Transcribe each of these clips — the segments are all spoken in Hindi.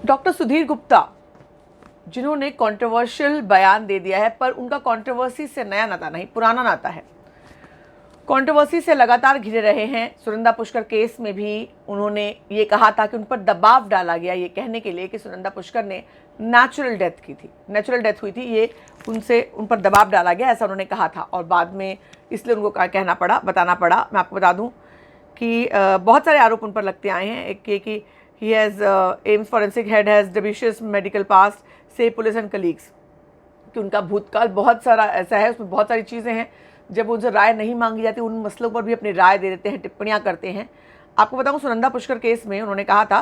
डॉक्टर सुधीर गुप्ता जिन्होंने कंट्रोवर्शियल बयान दे दिया है, पर उनका कंट्रोवर्सी से नया नाता नहीं, पुराना नाता है। कंट्रोवर्सी से लगातार घिरे रहे हैं। सुनंदा पुष्कर केस में भी उन्होंने ये कहा था कि उन पर दबाव डाला गया ये कहने के लिए कि सुनंदा पुष्कर ने नेचुरल डेथ हुई थी, ये उन पर दबाव डाला गया, ऐसा उन्होंने कहा था। और बाद में इसलिए उनको बताना पड़ा। मैं आपको बता दूं कि बहुत सारे आरोप उन पर लगते आए हैं। एक ये कि ही has AIIMS forensic head has dubious medical past से पुलिस एंड कलीग्स, कि उनका भूतकाल बहुत सारा ऐसा है, उसमें बहुत सारी चीज़ें हैं। जब उनसे राय नहीं मांगी जाती, उन मसलों पर भी अपनी राय दे देते हैं, टिप्पणियां करते हैं। आपको बताऊं, सुनंदा पुष्कर केस में उन्होंने कहा था,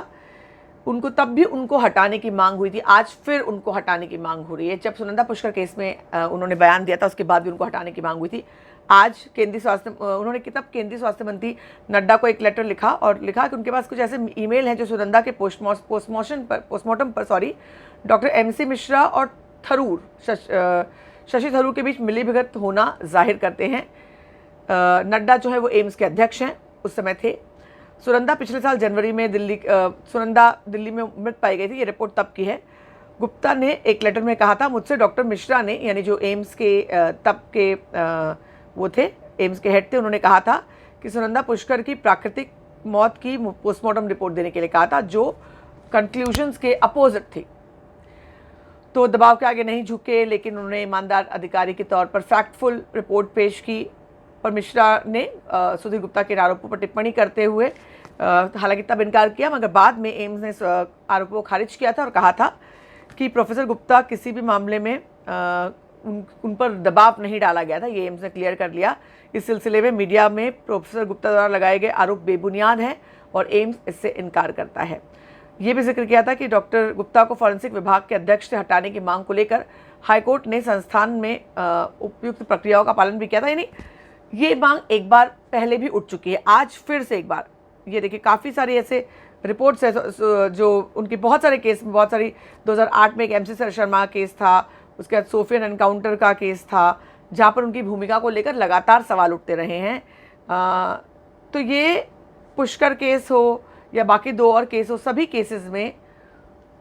तब भी उनको हटाने की मांग हुई थी, आज फिर उनको हटाने की मांग हो रही है। जब सुनंदा पुष्कर केस में उन्होंने बयान दिया था, उसके बाद भी उनको हटाने की मांग हुई थी। आज उन्होंने केंद्रीय स्वास्थ्य मंत्री नड्डा को एक लेटर लिखा और लिखा कि उनके पास कुछ ऐसे ईमेल हैं जो सुनंदा के पोस्टमार्टम पर डॉक्टर MC मिश्रा और शशि थरूर के बीच मिलीभगत होना जाहिर करते हैं। नड्डा जो है वो एम्स के अध्यक्ष हैं, उस समय थे। सुनंदा पिछले साल जनवरी में सुनंदा दिल्ली में मृत पाई गई थी, ये रिपोर्ट तब की है। गुप्ता ने एक लेटर में कहा था, मुझसे डॉक्टर मिश्रा ने, यानी जो एम्स के तब के वो थे, एम्स के हेड थे, उन्होंने कहा था कि सुनंदा पुष्कर की प्राकृतिक मौत की पोस्टमार्टम रिपोर्ट देने के लिए कहा था, जो कंक्लूजन्स के अपोजिट थी। तो दबाव के आगे नहीं झुके, लेकिन उन्होंने ईमानदार अधिकारी के तौर पर फैक्टफुल रिपोर्ट पेश की। पर मिश्रा ने सुधीर गुप्ता के आरोपों पर टिप्पणी करते हुए हालांकि तब इनकार किया, मगर बाद में एम्स ने आरोपों को खारिज किया था और कहा था कि प्रोफेसर गुप्ता किसी भी मामले में उन पर दबाव नहीं डाला गया था, ये एम्स ने क्लियर कर लिया। इस सिलसिले में मीडिया में प्रोफेसर गुप्ता द्वारा लगाए गए आरोप बेबुनियाद हैं और एम्स इससे इनकार करता है। ये भी जिक्र किया था कि डॉक्टर गुप्ता को फॉरेंसिक विभाग के अध्यक्ष से हटाने की मांग को लेकर हाईकोर्ट ने संस्थान में उपयुक्त प्रक्रियाओं का पालन भी किया था। यानी ये मांग एक बार पहले भी उठ चुकी है, आज फिर से एक बार। ये देखिए, काफ़ी सारे ऐसे रिपोर्ट्स है जो उनकी बहुत सारे केस में, बहुत सारी 2008 में एक MC शर्मा केस था, उसके बाद सोफियन एनकाउंटर का केस था, जहाँ पर उनकी भूमिका को लेकर लगातार सवाल उठते रहे हैं। तो ये पुष्कर केस हो या बाकी 2 और केस हो, सभी केसेस में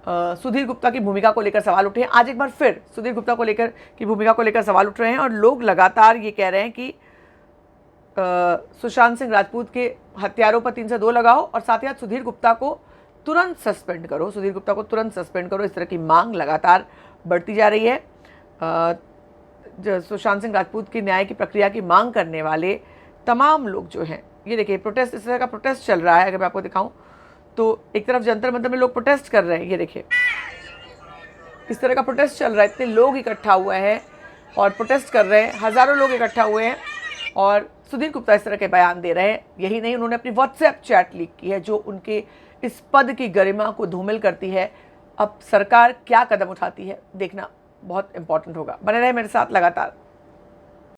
सुधीर गुप्ता की भूमिका को लेकर सवाल उठे हैं। आज एक बार फिर सुधीर गुप्ता की भूमिका को लेकर सवाल उठ रहे हैं और लोग लगातार ये कह रहे हैं कि सुशांत सिंह राजपूत के हत्यारों पर 302 लगाओ और साथ ही साथ सुधीर गुप्ता को तुरंत सस्पेंड करो। इस तरह की मांग लगातार बढ़ती जा रही है। सुशांत सिंह राजपूत की न्याय की प्रक्रिया की मांग करने वाले तमाम लोग जो हैं, ये देखिए प्रोटेस्ट, इस तरह का प्रोटेस्ट चल रहा है। अगर मैं आपको दिखाऊं तो एक तरफ जंतर मंतर में लोग प्रोटेस्ट कर रहे हैं, ये देखिए इस तरह का प्रोटेस्ट चल रहा है। इतने लोग इकट्ठा हुए हैं और प्रोटेस्ट कर रहे हैं, हज़ारों लोग इकट्ठा हुए हैं और सुधीर गुप्ता इस तरह के बयान दे रहे हैं। यही नहीं, उन्होंने अपनी व्हाट्सएप चैट लीक की है जो उनके इस पद की गरिमा को धूमिल करती है। अब सरकार क्या कदम उठाती है, देखना बहुत इंपॉर्टेंट होगा। बने रहे मेरे साथ लगातार।